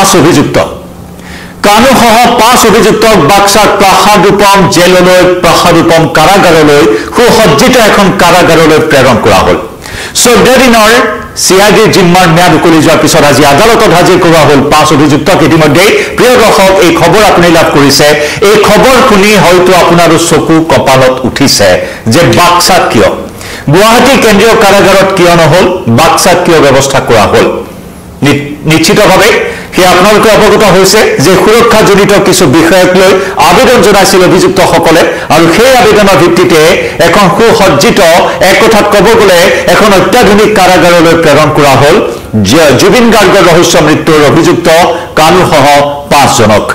5 অভিযুক্ত কানুসহ 5 অভিযুক্তক বাক্সাৰ প্ৰাসাদোপম জেললৈ প্ৰাসাদোপম কাৰাগাৰলৈ সুসজ্জিত এখন কাৰাগাৰলৈ প্ৰেৰণ কৰা হ'ল 14 দিনৰ সিআইডিৰ জিম্মাৰ ম্যাদ উকলি যোৱাৰ পিছত আজি আদালতত হাজিৰ কৰা হ'ল 5 অভিযুক্তক ইতিমধ্যে প্ৰিয় দৰ্শক এই খবৰ আপুনি লাভ কৰিছে এই খবৰ শুনি হয়তো আপোনাৰো চকু কপালত উঠিছে যে বাক্সাত কিয় গুৱাহাটী কেন্দ্ৰীয় কাৰাগাৰত কিয় নহল বাক্সাত কিয় ব্যৱস্থা কৰা হ'ল নিশ্চিতভাৱে কি আপোনালোকে অৱগত হৈছে যে সুৰক্ষাজনিত কিছু বিষয়ক লৈ আবেদন জনাইছিল অভিযুক্তসকলে আৰু সেই আবেদনৰ ভিত্তিতে এখন সুসজ্জিত এক কথাত ক'ব গ'লে এখন অত্যাধুনিক কাৰাগাৰলৈ প্ৰেৰণ কৰা হ'ল জুবিন গাৰ্গৰ ৰহস্য মৃত্যুৰ অভিযুক্ত কানুসহ 5 জনক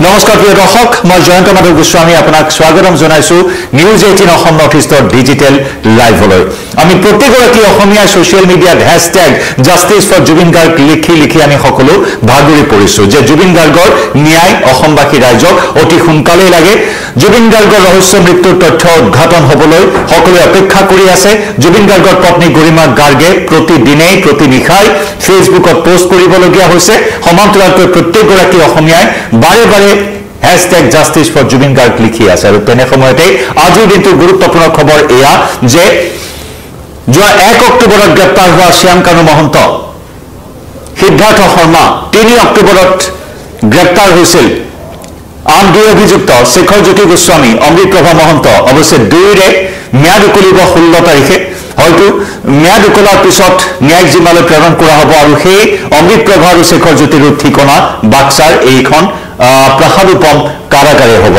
নমস্কাৰ প্ৰিয় দৰ্শক মই জয়ন্ত মাধৱ গোস্বামী আপোনাক স্বাগতম জনাইছো নিউজ 18 অসম নৰ্থ ইষ্টৰ ডিজিটেল লাইভলৈ আমি প্ৰতিগৰাকী অসমীয়া সোশ্যাল মিডিয়াত #জাষ্টিস ফৰ জুবিন গাৰ্গ লিখি আমি সকলো ভাগৰি পৰিছো যে জুবিন গাৰ্গৰ ন্যায় অসমবাসী ৰাইজক অতি সোনকালেই লাগে জুবিন গাৰ্গৰ ৰহস্য মৃত্যুৰ তথ্য উদ্ঘাটন হ'বলৈ সকলোৱে অপেক্ষা কৰি আছে জুবিন গাৰ্গৰ পত্নী গৰিমা গাৰ্গে প্ৰতিদিনেই প্ৰতিনিশাই ফেচবুকত পোষ্ট কৰিবলগীয়া হৈছে সমান্তৰালকৈ প্ৰত্যেকগৰাকী অসমীয়াই বাৰে বাৰে #জাষ্টিস ফৰ জুবিন গাৰ্গ লিখি আছে আৰু তেনে সময়তে আজিৰ দিনটোৰ গুৰুত্বপূৰ্ণ খবৰ এয়া যে যোৱা 1 অক্টোবৰত গ্ৰেপ্তাৰ হোৱা শ্যাম কানু মহন্ত সিদ্ধাৰ্থ শৰ্মা 3 অক্টোবৰত গ্ৰেপ্তাৰ হৈছিল আন 2 অভিযুক্ত শেখৰ জ্যোতি গোস্বামী অমৃত প্ৰভা মহন্ত অৱশ্যে 2ৰে ম্যাদ উকলিব 16 তাৰিখে হয়তো ম্যাদ উকলাৰ পিছত ন্যায়িক জিম্মালৈ প্ৰেৰণ কৰা হ'ব আৰু সেই অমৃত প্ৰভা আৰু শেখৰ জ্যোতিৰ ঠিকনা বাক্সাৰ এইখন প্ৰাসাদোপম কাৰাগাৰে হ'ব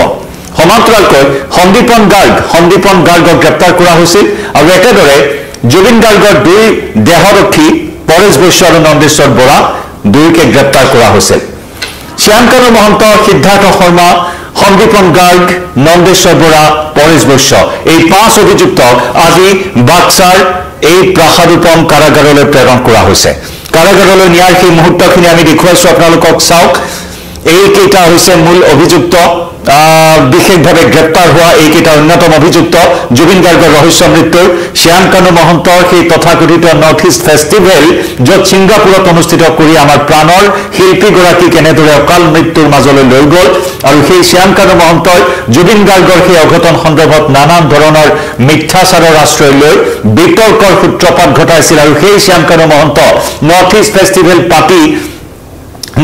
সমান্তৰালকৈ সন্দীপন গাৰ্গক গ্ৰেপ্তাৰ কৰা হৈছিল আৰু একেদৰে জুবিন গাৰ্গৰ 2 দেহৰক্ষী পৰেশ বৈশ্য আৰু নন্দেশ্বৰ বৰা 2কে গ্ৰেপ্তাৰ কৰা হৈছিল শ্যাম কানু মহন্ত সিদ্ধাৰ্থ শৰ্মা সন্দীপন গাৰ্গ নন্দেশ্বৰ বৰা পৰেশ বৈশ্য এই 5 অভিযুক্তক আজি বাক্সাৰ এই প্ৰাসাদোপম কাৰাগাৰলৈ প্ৰেৰণ কৰা হৈছে কাৰাগাৰলৈ নিয়াৰ সেই মুহূৰ্তখিনি আমি দেখুৱাইছো আপোনালোকক চাওক এইকেইটা হৈছে মূল অভিযুক্ত বিশেষভাৱে গ্ৰেপ্তাৰ হোৱা এইকেইটা অন্যতম অভিযুক্ত জুবিন গাৰ্গৰ ৰহস্য মৃত্যুৰ শ্যাম কানু মহন্তৰ সেই তথাকথিত নৰ্থ ইষ্ট ফেষ্টিভেল য'ত ছিংগাপুৰত অনুষ্ঠিত কৰি আমাৰ প্ৰাণৰ শিল্পীগৰাকী কেনেদৰে অকাল মৃত্যুৰ মাজলৈ লৈ গ'ল আৰু সেই শ্যাম কানু মহন্তই জুবিন গাৰ্গৰ সেই অঘটন সন্দৰ্ভত নানান ধৰণৰ মিথ্যাচাৰৰ আশ্ৰয় লৈ বিতৰ্কৰ সূত্ৰপাত ঘটাইছিল আৰু সেই Shyam Kanu Mahanta north east festival পাতি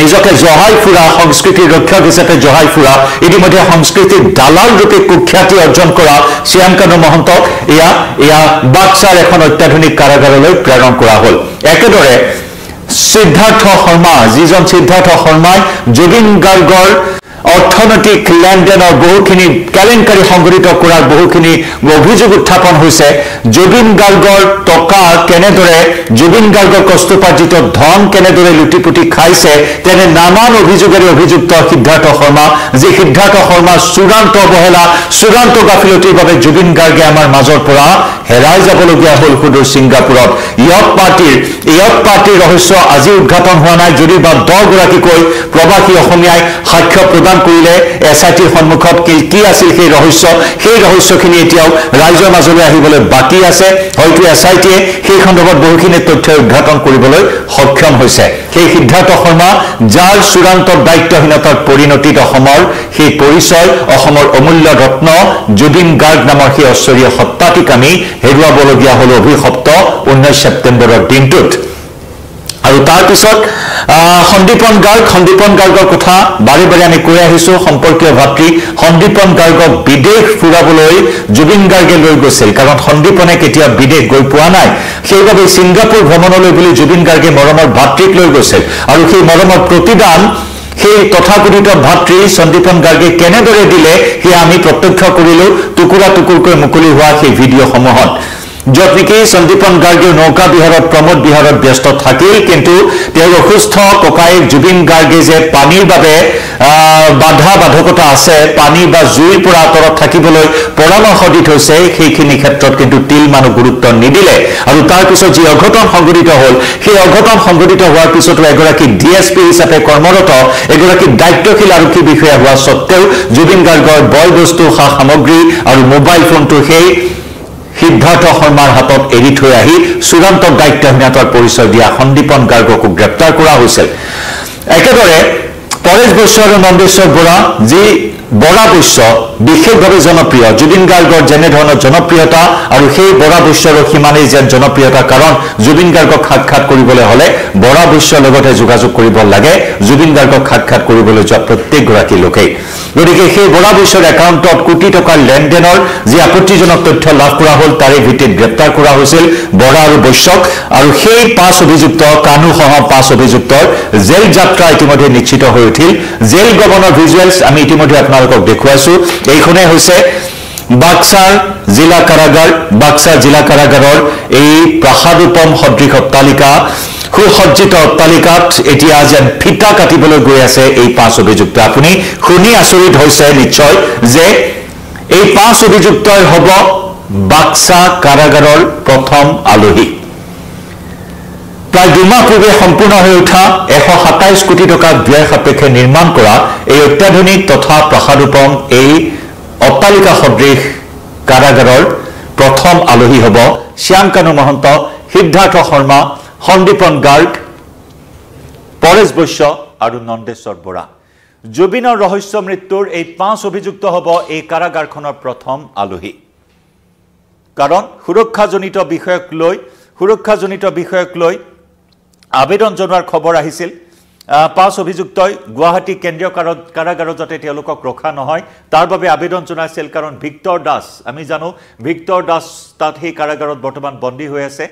নিজকে জহাই ফুৰা সংস্কৃতিৰ ৰক্ষক হিচাপে জহাই ফুৰা ইতিমধ্যে সংস্কৃতিৰ দালাল ৰূপে কুখ্যাতি অৰ্জন কৰা শ্যাম কানু মহন্তক এয়া বাক্সাৰ এখন অত্যাধুনিক কাৰাগাৰলৈ প্ৰেৰণ কৰা হ'ল একেদৰে সিদ্ধাৰ্থ শৰ্মা যিজন সিদ্ধাৰ্থ শৰ্মাই জুবিন গাৰ্গৰ অৰ্থনৈতিক লেনদেনৰ বহুখিনি কেলেংকাৰী সংঘটিত কৰাৰ বহুখিনি অভিযোগ উত্থাপন হৈছে জুবিন গাৰ্গৰ টকা কেনেদৰে জুবিন গাৰ্গৰ কষ্টপাৰ্জিত ধন কেনেদৰে লুটিপুটি খাইছে তেনে নানান অভিযোগেৰে অভিযুক্ত সিদ্ধাৰ্থ শৰ্মা যি সিদ্ধাৰ্থ শৰ্মা চূড়ান্ত অৱহেলা চূড়ান্ত গাফিলতিৰ বাবে জুবিন গাৰ্গে আমাৰ মাজৰ পৰা হেৰাই যাবলগীয়া হ'ল সুদূৰ ছিংগাপুৰত ইয়ত পাৰ্টিৰ ৰহস্য আজি উদ্ঘাটন হোৱা নাই যদি বা 10 গৰাকীকৈ প্ৰবাসী অসমীয়াই সাক্ষ্য প্ৰদান কৰিলে এছআইটিৰ সন্মুখত কি আছিল সেই ৰহস্যখিনি এতিয়াও ৰাইজৰ মাজলৈ আহিবলৈ বাকী আছে হয়তো এছআইটিয়ে সেই সন্দৰ্ভত বহুখিনি তথ্য উদ্ঘাটন কৰিবলৈ সক্ষম হৈছে সেই সিদ্ধাৰ্থ শৰ্মা যাৰ চূড়ান্ত দায়িত্বহীনতাৰ পৰিণতিত অসমৰ সেই পৰিচয় অসমৰ অমূল্য ৰত্ন জুবিন গাৰ্গ নামৰ সেই ঐশ্বৰীয় সত্তাটিক আমি হেৰুৱাবলগীয়া হ'ল অভিশপ্ত 19 ছেপ্টেম্বৰৰ দিনটোত আৰু তাৰ পিছত সন্দীপন গাৰ্গৰ কথা বাৰে বাৰে আমি কৈ আহিছো সম্পৰ্কীয় ভাতৃ সন্দীপন গাৰ্গক বিদেশ ফুৰাবলৈ জুবিন গাৰ্গে লৈ গৈছিল কাৰণ সন্দীপনে কেতিয়া বিদেশ গৈ পোৱা নাই সেইবাবে ছিংগাপুৰ ভ্ৰমণলৈ বুলি জুবিন গাৰ্গে মৰমৰ ভাতৃক লৈ গৈছিল আৰু সেই মৰমৰ প্ৰতিদান সেই তথাকথিত ভাতৃ সন্দীপন গাৰ্গে কেনেদৰে দিলে সেয়া আমি প্ৰত্যক্ষ কৰিলো টুকুৰা টুকুৰকৈ মুকলি হোৱা সেই ভিডিঅ'সমূহত য'ত নেকি সন্দীপন গাৰ্গে নৌকা বিহাৰত প্ৰমোদ বিহাৰত ব্যস্ত থাকিল কিন্তু তেওঁৰ অসুস্থ ককায়েক জুবিন গাৰ্গে যে পানীৰ বাবে বাধকতা আছে পানী বা জুইৰ পৰা আঁতৰত থাকিবলৈ পৰামৰ্শ দি থৈছে সেইখিনি ক্ষেত্ৰত কিন্তু তিল মানুহ গুৰুত্ব নিদিলে আৰু তাৰ পিছত যি অঘটন সংঘটিত হ'ল সেই অঘটন সংঘটিত হোৱাৰ পিছতো এগৰাকী ডিএছপি হিচাপে কৰ্মৰত এগৰাকী দায়িত্বশীল আৰক্ষী বিষয়া হোৱা সত্ত্বেও জুবিন গাৰ্গৰ বয় বস্তু সা সামগ্ৰী আৰু মোবাইল ফোনটো সেই সিদ্ধাৰ্থ শৰ্মাৰ হাতত এৰি থৈ আহি চূড়ান্ত দায়িত্বহীনতাৰ পৰিচয় দিয়া সন্দীপন গাৰ্গকো গ্ৰেপ্তাৰ কৰা হৈছিল একেদৰে পৰেশ বৈশ্য আৰু নন্দেশ্বৰ বৰা যি বৰা বৈশ্য বিশেষভাৱে জনপ্ৰিয় জুবিন গাৰ্গৰ যেনে ধৰণৰ জনপ্ৰিয়তা আৰু সেই বৰা বৈশ্যৰ সিমানেই যেন জনপ্ৰিয়তা কাৰণ জুবিন গাৰ্গক সাক্ষাৎ কৰিবলৈ হ'লে বৰা বৈশ্যৰ লগতে যোগাযোগ কৰিব লাগে জুবিন গাৰ্গক সাক্ষাৎ কৰিবলৈ যোৱা প্ৰত্যেকগৰাকী লোকেই গতিকে সেই বৰা বৈশ্যৰ একাউণ্টত কোটি টকাৰ লেনদেনৰ যি আপত্তিজনক তথ্য লাভ কৰা হ'ল তাৰে ভিত্তিত গ্ৰেপ্তাৰ কৰা হৈছিল বৰা আৰু বৈশ্যক আৰু সেই 5 অভিযুক্ত কানুসহ 5 অভিযুক্তৰ জেল যাত্ৰা ইতিমধ্যে নিশ্চিত হৈ উঠিল জেল গৱনৰ ভিজুৱেলছ আমি ইতিমধ্যে আপোনালোকক দেখুৱাইছো এইখনে হৈছে বাক্সাৰ জিলা কাৰাগাৰৰ এই প্ৰাসাদোপম সদৃশ অট্টালিকা সুসজ্জিত অট্টালিকাত এতিয়া যেন ফিটা কাটিবলৈ গৈ আছে এই 5 অভিযুক্ত আপুনি শুনি আচৰিত হৈছে নিশ্চয় যে এই 5 অভিযুক্তই হ'ব বাক্সা কাৰাগাৰৰ প্ৰথম আলহী প্ৰায় 2 মাহ পূৰ্বে সম্পূৰ্ণ হৈ উঠা 127 কোটি টকা ব্যয় সাপেক্ষে নিৰ্মাণ কৰা এই অত্যাধুনিক তথা প্ৰাসাদোপম এই অট্টালিকা সদৃশ কাৰাগাৰৰ প্ৰথম আলহী হ'ব শ্যাম কানু মহন্ত সিদ্ধাৰ্থ শৰ্মা সন্দীপন গাৰ্গ পৰেশ বৈশ্য আৰু নন্দেশ্বৰ বৰা জুবিনৰ ৰহস্য মৃত্যুৰ এই 5 অভিযুক্ত হ'ব এই কাৰাগাৰখনৰ প্ৰথম আলহী কাৰণ সুৰক্ষাজনিত বিষয়ক লৈ আবেদন জনোৱাৰ খবৰ আহিছিল 5 অভিযুক্তই গুৱাহাটী কেন্দ্ৰীয় কাৰাগাৰত যাতে তেওঁলোকক ৰখা নহয় তাৰ বাবে আবেদন জনাইছিল কাৰণ ভিক্টৰ দাস আমি জানো ভিক্টৰ দাস তাত সেই কাৰাগাৰত বৰ্তমান বন্দী হৈ আছে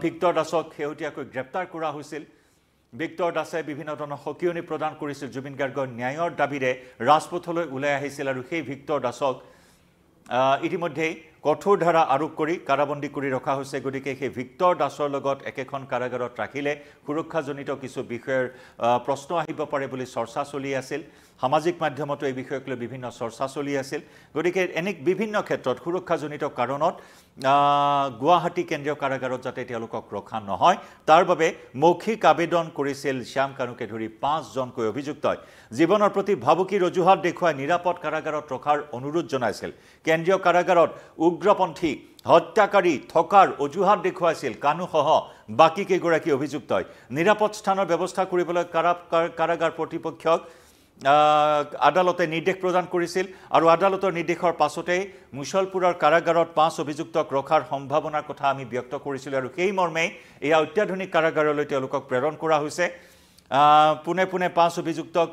ভিক্টৰ দাসক হেউটিয়াকৈ গ্ৰেপ্তাৰ কৰা হৈছিল ভিক্টৰ দাসে বিভিন্ন ধৰণৰ সকিয়নি প্ৰদান কৰিছিল জুবিন গাৰ্গৰ ন্যায়ৰ দাবীৰে ৰাজপথলৈ ওলাই আহিছিল আৰু সেই ভিক্টৰ দাসক ইতিমধ্যে কঠোৰ ধাৰা আৰোপ কৰি কাৰাবন্দী কৰি ৰখা হৈছে গতিকে সেই ভিক্টৰ দাসৰ লগত একেখন কাৰাগাৰত ৰাখিলে সুৰক্ষাজনিত কিছু বিষয়ৰ প্ৰশ্ন আহিব পাৰে বুলি চৰ্চা চলি আছিল সামাজিক মাধ্যমতো এই বিষয়ক লৈ বিভিন্ন চৰ্চা চলি আছিল গতিকে এনে বিভিন্ন ক্ষেত্ৰত সুৰক্ষাজনিত কাৰণত গুৱাহাটী কেন্দ্ৰীয় কাৰাগাৰত যাতে তেওঁলোকক ৰখা নহয় তাৰ বাবে মৌখিক আবেদন কৰিছিল শ্যাম কানুকে ধৰি 5 জনকৈ অভিযুক্তই জীৱনৰ প্ৰতি ভাবুকিৰ অজুহাত দেখুৱাই নিৰাপদ কাৰাগাৰত ৰখাৰ অনুৰোধ জনাইছিল কেন্দ্ৰীয় কাৰাগাৰত উগ্ৰপন্থী হত্যাকাৰী থকাৰ অজুহাত দেখুৱাইছিল কানুসহ বাকি কেইগৰাকী অভিযুক্তই নিৰাপদ স্থানৰ ব্যৱস্থা কৰিবলৈ কাৰাগাৰ কৰ্তৃপক্ষক আদালতে নিৰ্দেশ প্ৰদান কৰিছিল আৰু আদালতৰ নিৰ্দেশৰ পাছতে মুছলপুৰৰ কাৰাগাৰত 5 অভিযুক্তক ৰখাৰ সম্ভাৱনাৰ কথা আমি ব্যক্ত কৰিছিল আৰু সেই মৰ্মে এই অত্যাধুনিক কাৰাগাৰলৈ তেওঁলোকক প্ৰেৰণ কৰা হৈছে পুনে 5 অভিযুক্তক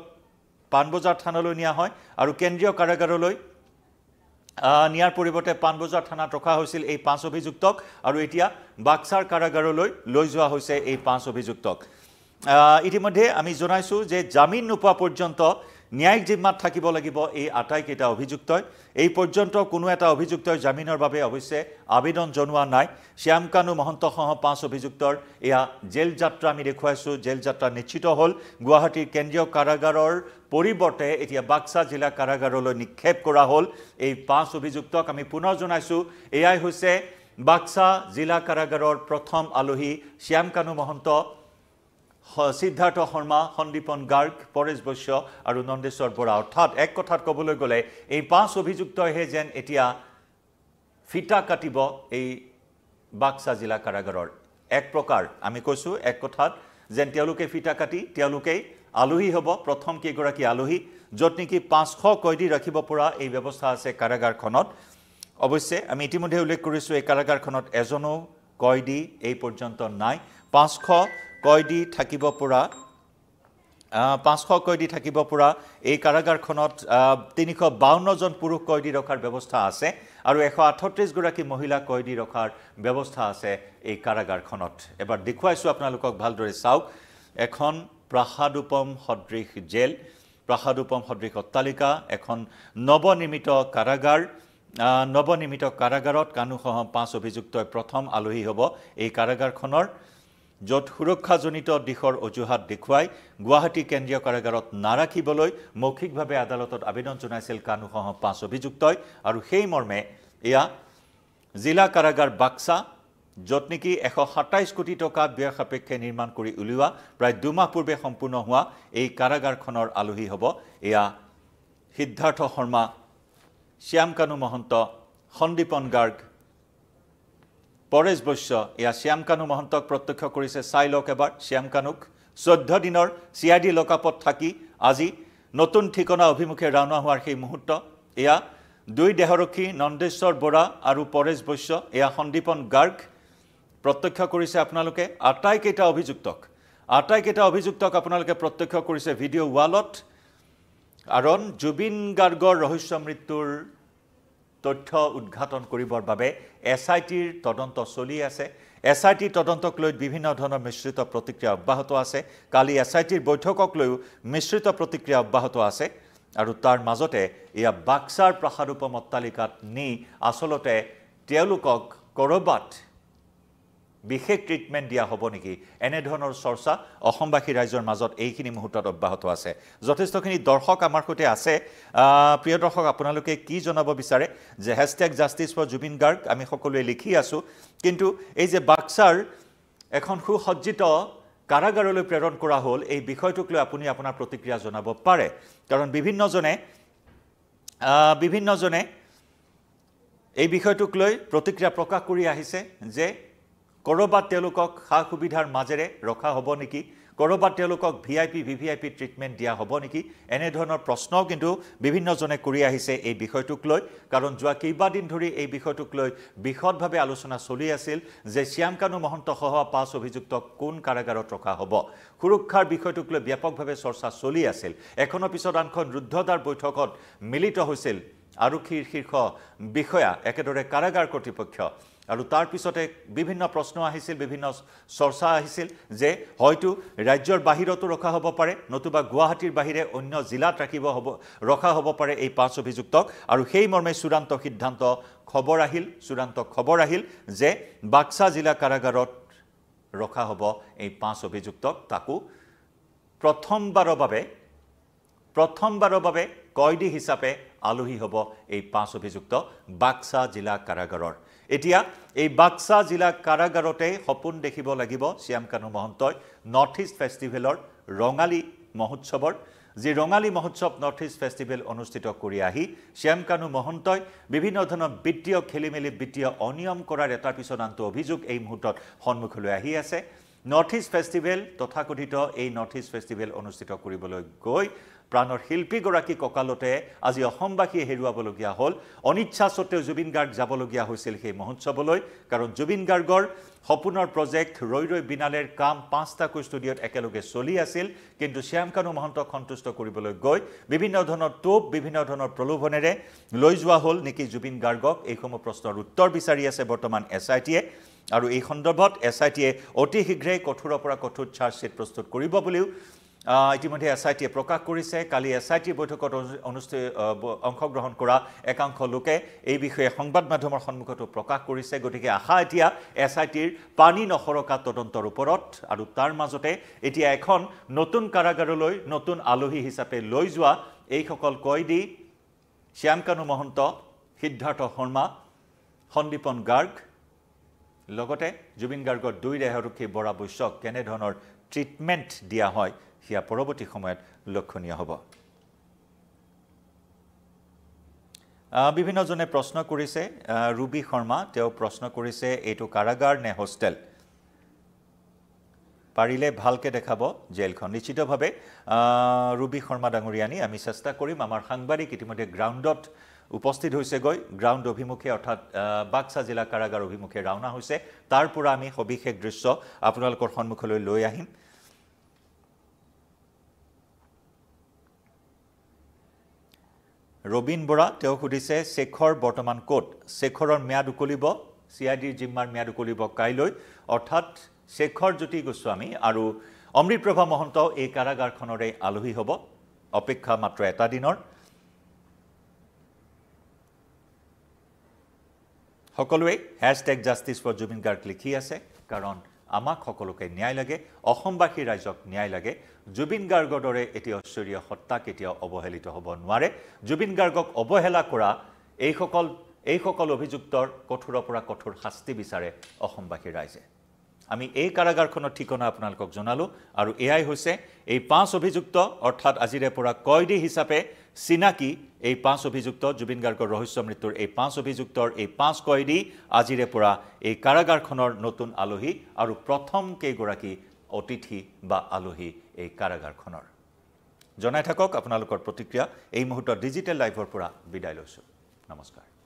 পানবজাৰ থানালৈ নিয়া হয় আৰু কেন্দ্ৰীয় কাৰাগাৰলৈ নিয়াৰ পৰিৱৰ্তে পানবজাৰ থানাত ৰখা হৈছিল এই 5 অভিযুক্তক আৰু এতিয়া বাক্সাৰ কাৰাগাৰলৈ লৈ যোৱা হৈছে এই 5 অভিযুক্তক ইতিমধ্যে আমি জনাইছো যে জামিন নোপোৱা পৰ্যন্ত ন্যায়িক জিম্মাত থাকিব লাগিব এই আটাইকেইটা অভিযুক্তই এই পৰ্যন্ত কোনো এটা অভিযুক্তই জামিনৰ বাবে অৱশ্যে আবেদন জনোৱা নাই শ্যাম কানু মহন্ত সহ 5 অভিযুক্তৰ এয়া জেল যাত্ৰা আমি দেখুৱাইছো জেল যাত্ৰা নিশ্চিত হ'ল গুৱাহাটীৰ কেন্দ্ৰীয় কাৰাগাৰৰ পৰিৱৰ্তে এতিয়া বাক্সা জিলা কাৰাগাৰলৈ নিক্ষেপ কৰা হ'ল এই 5 অভিযুক্তক আমি পুনৰ জনাইছো এয়াই হৈছে বাক্সা জিলা কাৰাগাৰৰ প্ৰথম আলহী শ্যাম কানু মহন্ত সিদ্ধাৰ্থ শৰ্মা সন্দীপন গাৰ্গ পৰেশ বৈশ্য আৰু নন্দেশ্বৰ বৰা অৰ্থাৎ এক কথাত ক'বলৈ গ'লে এই 5 অভিযুক্তইহে যেন এতিয়া ফিটা কাটিব এই বাক্সা জিলা কাৰাগাৰৰ এক প্ৰকাৰ আমি কৈছো এক কথাত যেন তেওঁলোকে ফিটা কাটি তেওঁলোকেই আলহী হ'ব প্ৰথম কেইগৰাকী আলহী য'ত নেকি 500 কয়দী ৰাখিব পৰা এই ব্যৱস্থা আছে কাৰাগাৰখনত অৱশ্যে আমি ইতিমধ্যে উল্লেখ কৰিছো এই কাৰাগাৰখনত এজনো কয়দী এই পৰ্যন্ত নাই 500 কয়দী থাকিব পৰা 500 কয়দী থাকিব পৰা এই কাৰাগাৰখনত 352 জন পুৰুষ কয়দী ৰখাৰ ব্যৱস্থা আছে আৰু 138 গৰাকী মহিলা কয়দী ৰখাৰ ব্যৱস্থা আছে এই কাৰাগাৰখনত এবাৰ দেখুৱাইছো আপোনালোকক ভালদৰে চাওক এখন প্ৰাসাদোপম সদৃশ জেল প্ৰাসাদোপম সদৃশ অট্টালিকা এখন নৱনিৰ্মিত কাৰাগাৰত কানুসহ 5 অভিযুক্তই প্ৰথম আলহী হ'ব এই কাৰাগাৰখনৰ য'ত সুৰক্ষাজনিত দিশৰ অজুহাত দেখুৱাই গুৱাহাটী কেন্দ্ৰীয় কাৰাগাৰত নাৰাখিবলৈ মৌখিকভাৱে আদালতত আবেদন জনাইছিল কানুসহ 5 অভিযুক্তই আৰু সেই মৰ্মে এয়া জিলা কাৰাগাৰ বাক্সা য'ত নেকি 127 কোটি টকা ব্যয় সাপেক্ষে নিৰ্মাণ কৰি উলিওৱা প্ৰায় 2 মাহ পূৰ্বে সম্পূৰ্ণ হোৱা এই কাৰাগাৰখনৰ আলহী হ'ব এয়া সিদ্ধাৰ্থ শৰ্মা শ্যাম কানু মহন্ত সন্দীপন গাৰ্গ পৰেশ বৈশ্য এয়া শ্যাম কানু মহন্তক প্ৰত্যক্ষ কৰিছে চাই লওক এবাৰ শ্যাম কানুক 14 দিনৰ CID লকআপত থাকি আজি নতুন ঠিকনা অভিমুখে ৰাওনা হোৱাৰ সেই মুহূৰ্ত এয়া দুই দেহৰক্ষী নন্দেশ্বৰ বৰা আৰু পৰেশ বৈশ্য এয়া সন্দীপন গাৰ্গ প্ৰত্যক্ষ কৰিছে আপোনালোকে আটাইকেইটা অভিযুক্তক আপোনালোকে প্ৰত্যক্ষ কৰিছে ভিডিঅ ৱালত কাৰণ জুবিন গাৰ্গৰ ৰহস্য মৃত্যুৰ তথ্য উদ্ঘাটন কৰিবৰ বাবে SITৰ তদন্ত চলি আছে SIT তদন্তক লৈ বিভিন্ন ধৰণৰ মিশ্ৰিত প্ৰতিক্ৰিয়া অব্যাহত আছে কালি SITৰ বৈঠকক লৈ মিশ্ৰিত প্ৰতিক্ৰিয়া অব্যাহত আছে আৰু তাৰ মাজতে ইয়া বাক্সাৰ প্ৰাসাদ উপম অট্টালিকাত নি আসলতে তেওঁলোকক কৰবাত বিশেষ ট্ৰিটমেন্ট দিয়া হ'ব নেকি এনে ধৰণৰ চৰ্চা অসমবাসী ৰাইজৰ মাজত এইখিনি মুহূৰ্তত অব্যাহত আছে যথেষ্টখিনি দৰ্শক আমাৰ সৈতে আছে প্ৰিয় দৰ্শক আপোনালোকে কি জনাব বিচাৰে যে #justice4Jubin Garg আমি সকলোৱে লিখি আছো কিন্তু এই যে বাক্সাৰ এখন সুসজ্জিত কাৰাগাৰলৈ প্ৰেৰণ কৰা হ'ল এই বিষয়টোক লৈ আপুনি আপোনাৰ প্ৰতিক্ৰিয়া জনাব পাৰে কাৰণ বিভিন্নজনে এই বিষয়টোক লৈ প্ৰতিক্ৰিয়া প্ৰকাশ কৰি আহিছে যে কৰবাত তেওঁলোকক খা সুবিধাৰ মাজেৰে ৰখা হ'ব নেকি কৰবাত তেওঁলোকক VVIP ট্ৰিটমেন্ট দিয়া হ'ব নেকি এনে ধৰণৰ প্ৰশ্নও কিন্তু বিভিন্নজনে কৰি আহিছে এই বিষয়টোক লৈ কাৰণ যোৱা কেইবাদিন ধৰি এই বিষয়টোক লৈ বিশদভাৱে আলোচনা চলি আছিল যে শ্যামকানু মহন্ত সহ 5 অভিযুক্তক কোন কাৰাগাৰত ৰখা হ'ব সুৰক্ষাৰ বিষয়টোক লৈ ব্যাপকভাৱে চৰ্চা চলি আছিল এখনৰ পিছত আনখন ৰুদ্ধদ্বাৰ বৈঠকত মিলিত হৈছিল আৰক্ষীৰ শীৰ্ষ বিষয়া একেদৰে কাৰাগাৰ কৰ্তৃপক্ষ আৰু তাৰ পিছতে বিভিন্ন প্ৰশ্ন আহিছিল বিভিন্ন চৰ্চা আহিছিল যে হয়তো ৰাজ্যৰ বাহিৰতো ৰখা হ'ব পাৰে নতুবা গুৱাহাটীৰ বাহিৰে অন্য জিলাত ৰখা হ'ব পাৰে এই 5 অভিযুক্তক আৰু সেই মৰ্মে চূড়ান্ত খবৰ আহিল যে বাক্সা জিলা কাৰাগাৰত ৰখা হ'ব এই 5 অভিযুক্তক তাকো প্ৰথমবাৰৰ বাবে কয়দী হিচাপে আলহী হ'ব এই 5 অভিযুক্ত বাক্সা জিলা কাৰাগাৰৰ এতিয়া এই বাক্সা জিলা কাৰাগাৰতে সপোন দেখিব লাগিব শ্যামকানু মহন্তই নৰ্থ ইষ্ট ফেষ্টিভেলৰ ৰঙালী মহোৎসৱৰ যি ৰঙালী মহোৎসৱ নৰ্থ ইষ্ট ফেষ্টিভেল অনুষ্ঠিত কৰি আহি শ্যামকানু মহন্তই বিভিন্ন ধৰণৰ বিত্তীয় খেলিমেলি বিত্তীয় অনিয়ম কৰাৰ এটাৰ পিছত আনটো অভিযোগ এই মুহূৰ্তত সন্মুখলৈ আহি আছে নৰ্থ ইষ্ট ফেষ্টিভেল তথাকথিত এই নৰ্থ ইষ্ট ফেষ্টিভেল অনুষ্ঠিত কৰিবলৈ গৈ প্ৰাণৰ শিল্পীগৰাকী ককালতে আজি অসমবাসী হেৰুৱাবলগীয়া হ'ল অনিচ্ছা সত্ত্বেও জুবিন গাৰ্গ যাবলগীয়া হৈছিল সেই মহোৎসৱলৈ কাৰণ জুবিন গাৰ্গৰ সপোনৰ প্ৰজেক্ট ৰৈ বিনালেৰ কাম 5টা ষ্টুডিঅত একেলগে চলি আছিল কিন্তু শ্যামকানু মহন্তক সন্তুষ্ট কৰিবলৈ গৈ বিভিন্ন ধৰণৰ টোপ বিভিন্ন ধৰণৰ প্ৰলোভনেৰে লৈ যোৱা হ'ল নেকি জুবিন গাৰ্গক এইসমূহ প্ৰশ্নৰ উত্তৰ বিচাৰি আছে বৰ্তমান SITয়ে আৰু এই সন্দৰ্ভত SITয়ে অতি শীঘ্ৰেই কঠোৰৰ পৰা কঠোৰ চাৰ্জশ্বিট প্ৰস্তুত কৰিব বুলিও ইতিমধ্যে SITয়ে প্ৰকাশ কৰিছে কালি SIT বৈঠকত অংশগ্ৰহণ কৰা একাংশ লোকে এই বিষয়ে সংবাদ মাধ্যমৰ সন্মুখত প্ৰকাশ কৰিছে গতিকে আশা এতিয়া SITৰ পানী নখৰকা তদন্তৰ ওপৰত আৰু তাৰ মাজতে এতিয়া এখন নতুন কাৰাগাৰলৈ নতুন আলহী হিচাপে লৈ যোৱা এই সকল কয়দী শ্যামকানু মহন্ত সিদ্ধাৰ্থ শৰ্মা সন্দীপন গাৰ্গ লগতে জুবিন গাৰ্গৰ দুই দেহৰক্ষী বৰা বৈশ্যক কেনে ধৰণৰ ট্ৰিটমেন্ট দিয়া হয় হিয়া পৰৱৰ্তী সময়ত লক্ষণীয় হ'ব বিভিন্নজনে প্ৰশ্ন কৰিছে ৰুবি শৰ্মা তেওঁ প্ৰশ্ন কৰিছে এইটো কাৰাগাৰ নে হোষ্টেল পাৰিলে ভালকে দেখাব জেলখন নিশ্চিতভাৱে ৰুবি শৰ্মা ডাঙৰীয়ানী আমি চেষ্টা কৰিম আমাৰ সাংবাদিক ইতিমধ্যে গ্ৰাউণ্ডত উপস্থিত হৈছে গৈ গ্ৰাউণ্ড অভিমুখে অৰ্থাৎ বাক্সা জিলা কাৰাগাৰ অভিমুখে ৰাওনা হৈছে তাৰ পৰা আমি সবিশেষ দৃশ্য আপোনালোকৰ সন্মুখলৈ লৈ আহিম ৰবিন বৰা তেওঁ সুধিছে শেখৰ বৰ্তমান কোট শেখৰৰ ম্যাদ উকলিব CIDৰ জিম্মাৰ ম্যাদ উকলিব কাইলৈ অৰ্থাৎ শেখৰ জ্যোতি গোস্বামী আৰু অমৃতপ্ৰভা মহন্ত এই কাৰাগাৰখনৰে আলহী হ'ব অপেক্ষা মাত্ৰ এটা দিনৰ সকলোৱে #justice4Jubin Garg লিখি আছে কাৰণ আমাক সকলোকে ন্যায় লাগে অসমবাসী ৰাইজক ন্যায় লাগে জুবিন গাৰ্গৰ দৰে এটি ঐশ্বৰীয় সত্তা কেতিয়াও অৱহেলিত হ'ব নোৱাৰে জুবিন গাৰ্গক অৱহেলা কৰা এই সকল অভিযুক্তৰ কঠোৰৰ পৰা কঠোৰ শাস্তি বিচাৰে অসমবাসী ৰাইজে আমি এই কাৰাগাৰখনৰ ঠিকনা আপোনালোকক জনালো আৰু এয়াই হৈছে এই 5 অভিযুক্ত অৰ্থাৎ আজিৰে পৰা কয়দী হিচাপে চিনাকি এই 5 অভিযুক্ত জুবিন গাৰ্গৰ ৰহস্য মৃত্যুৰ এই 5 অভিযুক্তৰ এই 5 কয়দী আজিৰে পৰা এই কাৰাগাৰখনৰ নতুন আলহী আৰু প্ৰথম কেইগৰাকী অতিথি বা আলহী এই কাৰাগাৰখনৰ জনাই থাকক আপোনালোকৰ প্ৰতিক্ৰিয়া এই মুহূৰ্তত ডিজিটেল লাইভৰ পৰা বিদায় লৈছোঁ নমস্কাৰ